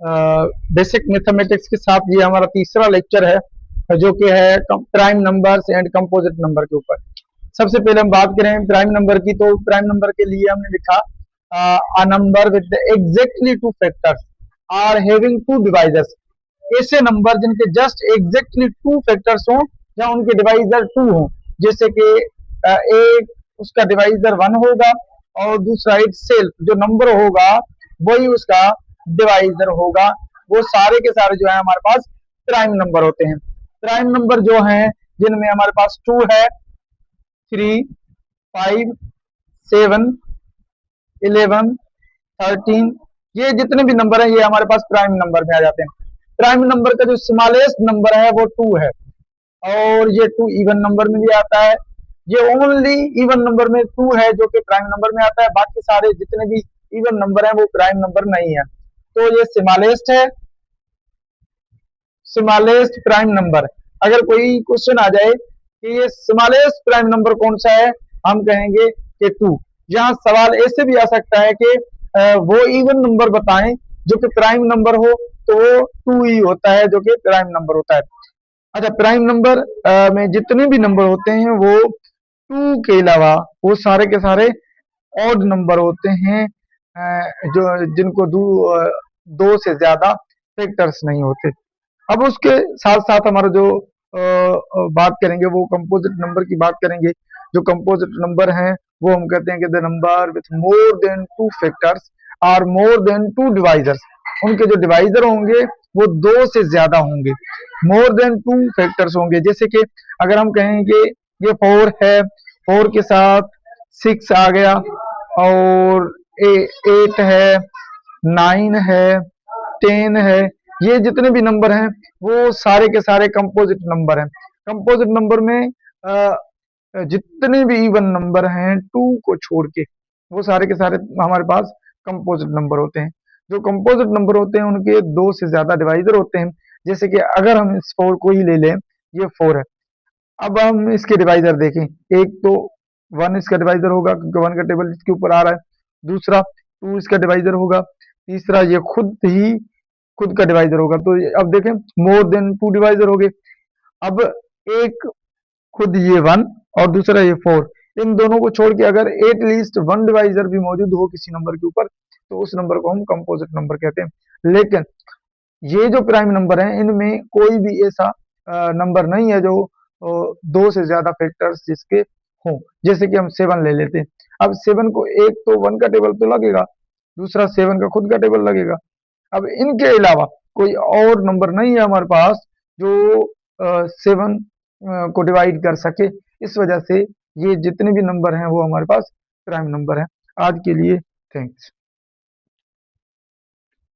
Basic mathematics के साथ ये हमारा तीसरा लेक्चर है जो कि है prime numbers and composite number के ऊपर। सबसे पहले हम बात करें प्राइम नंबर की, तो प्राइम नंबर के लिए हमने लिखा a number with exactly two factors are having two divisors. ऐसे नंबर जिनके जस्ट एग्जैक्टली टू फैक्टर्स हों या उनके डिवाइजर टू हों, जैसे कि एक उसका डिवाइजर वन होगा और दूसरा इट सेल्फ जो नंबर होगा वही उसका डिवाइजर होगा। वो सारे के सारे जो है हमारे पास प्राइम नंबर होते हैं। प्राइम नंबर जो हैं जिनमें हमारे पास टू है, 3, 5, 7, 11, 13, ये जितने भी नंबर हैं ये हमारे पास प्राइम नंबर में आ जाते हैं। प्राइम नंबर का जो स्मॉलेस्ट नंबर है वो टू है और ये टू इवन नंबर में भी आता है। ये ओनली इवन नंबर में टू है जो कि प्राइम नंबर में आता है, बाकी सारे जितने भी इवन नंबर हैं वो प्राइम नंबर नहीं है। तो ये स्मॉलेस्ट है, स्मॉलेस्ट प्राइम नंबर। अगर कोई क्वेश्चन आ जाए कि ये स्मॉलेस्ट प्राइम नंबर कौन सा है, हम कहेंगे कि टू। यहाँ सवाल ऐसे भी आ सकता है कि वो इवन नंबर बताएं जो कि प्राइम नंबर हो, तो वो टू ही होता है जो कि प्राइम नंबर होता है। अच्छा, प्राइम नंबर में जितने भी नंबर होते हैं वो टू के अलावा वो सारे के सारे ऑड नंबर होते हैं, जो जिनको दो से ज्यादा फैक्टर्स नहीं होते। अब उसके साथ साथ हमारा जो बात करेंगे वो कंपोजिट नंबर की बात करेंगे। जो कंपोजिट नंबर हैं वो हम कहते हैं कि the number with more than two factors are more than two divisors. उनके जो डिवाइजर होंगे वो दो से ज्यादा होंगे, मोर देन टू फैक्टर्स होंगे। जैसे कि अगर हम कहेंगे ये फोर है, फोर के साथ सिक्स आ गया और एट है, नाइन है, 10 है, ये जितने भी नंबर हैं वो सारे के सारे कंपोजिट नंबर हैं। कंपोजिट नंबर में जितने भी इवन नंबर हैं टू को छोड़ के वो सारे के सारे हमारे पास कंपोजिट नंबर होते हैं। जो कंपोजिट नंबर होते हैं उनके दो से ज्यादा डिवाइजर होते हैं। जैसे कि अगर हम इस फोर को ही ले लें, ये फोर है, अब हम इसके डिवाइजर देखें, एक तो वन इसका डिवाइजर होगा क्योंकि वन का टेबल इसके ऊपर आ रहा है, दूसरा टू इसका डिवाइजर होगा, तीसरा ये खुद का डिवाइजर होगा। तो अब देखें मोर देन टू डिवाइजर हो गए। अब एक खुद ये वन और दूसरा ये फोर, इन दोनों को छोड़ के अगर एटलीस्ट वन डिवाइजर भी मौजूद हो किसी नंबर के ऊपर तो उस नंबर को हम कंपोजिट नंबर कहते हैं। लेकिन ये जो प्राइम नंबर हैं इनमें कोई भी ऐसा नंबर नहीं है जो दो से ज्यादा फैक्टर्स जिसके हों। जैसे कि हम सेवन ले लेते हैं, अब सेवन को एक तो वन का टेबल तो लगेगा, दूसरा सेवन का खुद का टेबल लगेगा। अब इनके अलावा कोई और नंबर नहीं है हमारे पास जो सेवन को डिवाइड कर सके। इस वजह से ये जितने भी नंबर हैं वो हमारे पास प्राइम नंबर हैं। आज के लिए थैंक्स।